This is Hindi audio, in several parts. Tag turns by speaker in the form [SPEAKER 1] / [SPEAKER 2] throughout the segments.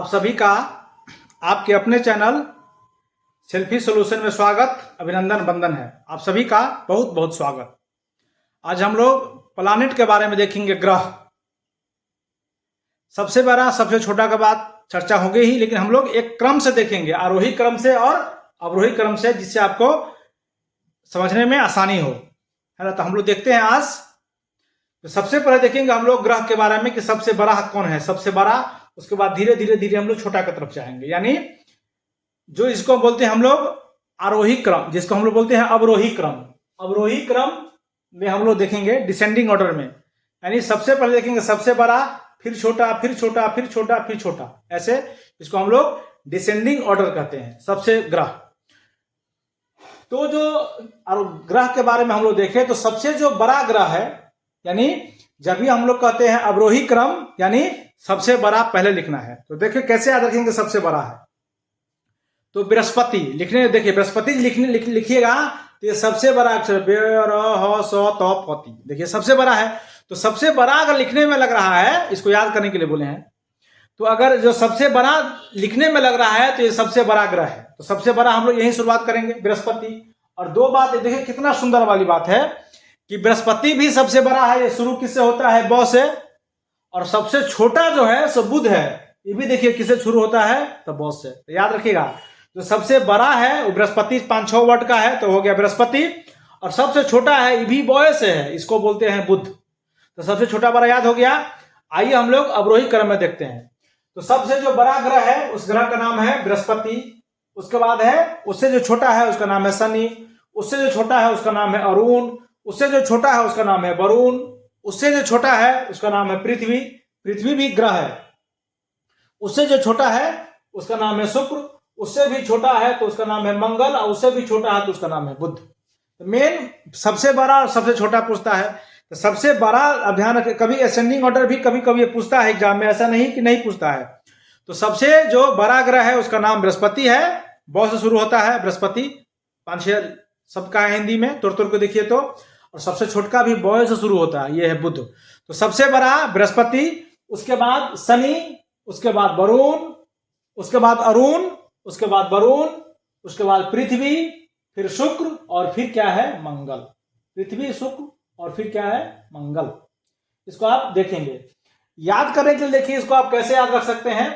[SPEAKER 1] आप सभी का आपके अपने चैनल सेल्फी सॉल्यूशन में स्वागत, अभिनंदन, वंदन है। आप सभी का बहुत बहुत स्वागत। आज हम लोग प्लानिट के बारे में देखेंगे। ग्रह सबसे बड़ा सबसे छोटा के बाद चर्चा होगी ही, लेकिन हम लोग एक क्रम से देखेंगे, आरोही क्रम से और अवरोही क्रम से, जिससे आपको समझने में आसानी हो, है ना। तो हम लोग देखते हैं आज। तो सबसे पहले देखेंगे हम लोग ग्रह के बारे में कि सबसे बड़ा कौन है, सबसे बड़ा। उसके बाद धीरे धीरे हम लोग छोटा की तरफ जाएंगे, यानी जो इसको बोलते हैं हम लोग आरोही क्रम, जिसको हम लोग बोलते हैं अवरोही क्रम। अवरोही क्रम में हम लोग देखेंगे डिसेंडिंग ऑर्डर में, यानी सबसे पहले देखेंगे सबसे बड़ा, फिर छोटा, फिर छोटा, फिर छोटा, फिर छोटा, ऐसे इसको हम लोग डिसेंडिंग ऑर्डर कहते हैं। सबसे ग्रह, तो जो ग्रह के बारे में हम लोग देखें तो सबसे जो बड़ा ग्रह है, यानी जब भी हम लोग कहते हैं अवरोही क्रम, यानी सबसे बड़ा पहले लिखना है। तो देखिए कैसे याद रखेंगे सबसे बड़ा है। तो बृहस्पति लिखने, देखिए बृहस्पति लिखिएगा तो ये सबसे बड़ा अक्षर देखिए सबसे बड़ा है। तो सबसे बड़ा अगर लिखने में लग रहा है, इसको याद करने के लिए बोले हैं, तो अगर जो सबसे बड़ा लिखने में लग रहा है तो ये सबसे बड़ा ग्रह है। तो सबसे बड़ा हम लोग यही शुरुआत करेंगे, बृहस्पति। और दो बात देखिए कितना सुंदर वाली बात है कि बृहस्पति भी सबसे बड़ा है। ये शुरू किससे होता है? ब से। और सबसे छोटा जो है सो बुध है, ये भी देखिए किससे शुरू होता है? तो ब से। तो याद रखिएगा, जो सबसे बड़ा है वो बृहस्पति 5-6 वर्ड का है, तो हो गया बृहस्पति। और सबसे छोटा है, ये भी बॉय से है, इसको बोलते हैं बुध। तो सबसे छोटा बड़ा याद हो गया। आइए हम लोग अवरोही क्रम में देखते हैं। तो सबसे जो बड़ा ग्रह है उस ग्रह का नाम है बृहस्पति। उसके बाद है, उससे जो छोटा है उसका नाम है शनि। उससे जो छोटा है उसका नाम है अरुण। उससे जो छोटा है उसका नाम है वरुण। उससे जो छोटा है उसका नाम है पृथ्वी। पृथ्वी भी ग्रह है। उससे जो छोटा है उसका नाम है शुक्र। उससे भी छोटा है तो उसका नाम है मंगल। और उससे भी छोटा है तो उसका नाम है बुध। तो मेन सबसे बड़ा और सबसे छोटा पूछता है। तो सबसे बड़ा अभियान, कभी असेंडिंग ऑर्डर भी कभी कभी पूछता है एग्जाम में, ऐसा नहीं कि नहीं पूछता है। तो सबसे जो बड़ा ग्रह है उसका नाम बृहस्पति है, ब से शुरू होता है बृहस्पति। 5-6 शब्द का है हिंदी में, तोड़ को देखिए तो। और सबसे छोटका भी ब से शुरू होता है, ये है बुध। तो सबसे बड़ा बृहस्पति, उसके बाद शनि, उसके बाद वरुण, उसके बाद अरुण, उसके बाद वरुण, उसके बाद पृथ्वी, फिर शुक्र, और फिर क्या है? मंगल। पृथ्वी, शुक्र, और फिर क्या है? मंगल। इसको आप देखेंगे। याद करने के लिए देखिए इसको आप कैसे याद रख सकते हैं।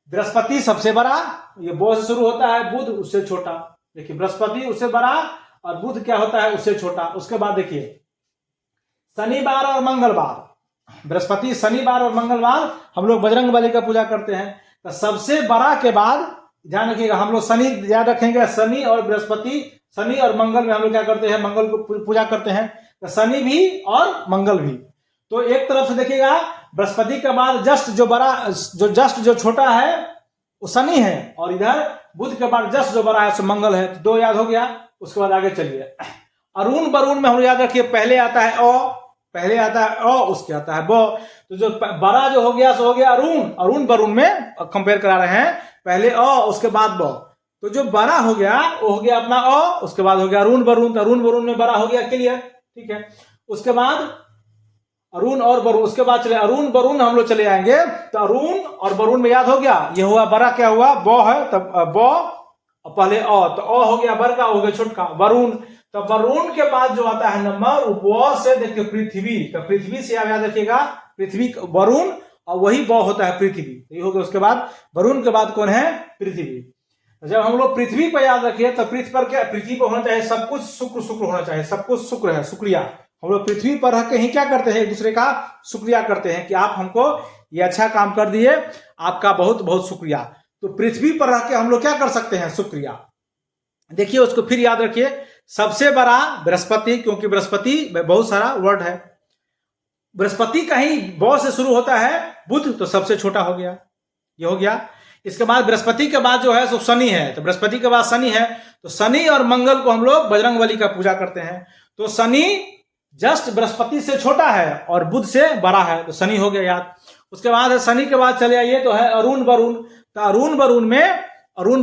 [SPEAKER 1] बृहस्पति सबसे बड़ा, ये ब से शुरू होता है, बुध उससे छोटा। देखिए बृहस्पति उससे बड़ा और बुध क्या होता है? उससे छोटा। उसके बाद देखिए शनिवार और मंगलवार। बृहस्पति, शनिवार और मंगलवार हम लोग बजरंगबली का पूजा करते हैं। तो सबसे बड़ा के बाद ध्यान रखिएगा, हम लोग शनि याद रखेंगे। शनि और बृहस्पति, शनि और मंगल में हम लोग क्या करते हैं? मंगल को पूजा करते हैं। तो शनि भी और मंगल भी। तो एक तरफ से देखिएगा, बृहस्पति के बाद जस्ट जो बड़ा, जो छोटा है वो शनि है, और इधर बुध के बाद जस्ट जो बड़ा है सो मंगल है। तो 2 याद हो गया। उसके बाद आगे चलिए, अरुण वरुण में हम लोग याद रखिए, पहले आता है अ, पहले आता है अ, उसके आता है ब। तो जो बड़ा जो हो गया सो हो गया अरुण। अरुण वरुण में कंपेयर करा रहे हैं, पहले अ उसके बाद ब। तो जो बड़ा हो गया वो हो गया अपना अ, उसके बाद हो गया अरुण वरुण। तो अरुण वरुण में बड़ा हो गया, क्लियर, ठीक है। उसके बाद अरुण और वरुण, उसके बाद चले अरुण वरुण हम लोग चले आएंगे। तो अरुण और वरुण में याद हो गया, ये हुआ बड़ा, क्या हुआ? ब है, तब ब, पहले अ, तो अ हो गया बड़का, हो गया छोटका वरुण। तो वरुण के बाद जो आता है नंबर, व से देखिए पृथ्वी। तो पृथ्वी से याद रखिएगा, पृथ्वी वरुण, और वही ब होता है पृथ्वी। ये हो गया। उसके बाद वरुण के बाद कौन है? पृथ्वी। जब हम लोग पृथ्वी पर याद रखिए तो पृथ्वी पर क्या? पृथ्वी पर होना चाहिए सब कुछ शुक्र, शुक्र होना चाहिए, सब कुछ शुक्र है, शुक्रिया। हम लोग पृथ्वी पर रह के ही क्या करते हैं? एक दूसरे का शुक्रिया करते हैं कि आप हमको ये अच्छा काम कर दिए, आपका बहुत बहुत शुक्रिया। तो पृथ्वी पर रह के हम लोग क्या कर सकते हैं? शुक्रिया। देखिए उसको फिर याद रखिए, सबसे बड़ा बृहस्पति, क्योंकि बृहस्पति बहुत सारा वर्ड है। बृहस्पति कहीं ब से शुरू होता है, बुध, तो सबसे छोटा हो गया, ये हो गया। इसके बाद बृहस्पति के बाद जो है सो शनि है। तो बृहस्पति के बाद शनि है। तो शनि और मंगल को हम लोग बजरंगबली का पूजा करते हैं। तो शनि जस्ट बृहस्पति से छोटा है और बुध से बड़ा है, तो शनि हो गया याद। उसके बाद शनि के बाद चले आइए तो है अरुण वरुण। तो अरुण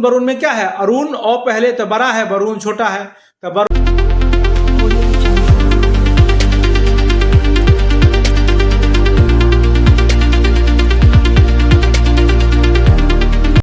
[SPEAKER 1] वरुण में क्या है? अरुण और पहले तो बड़ा है, वरुण छोटा है। तो वरुण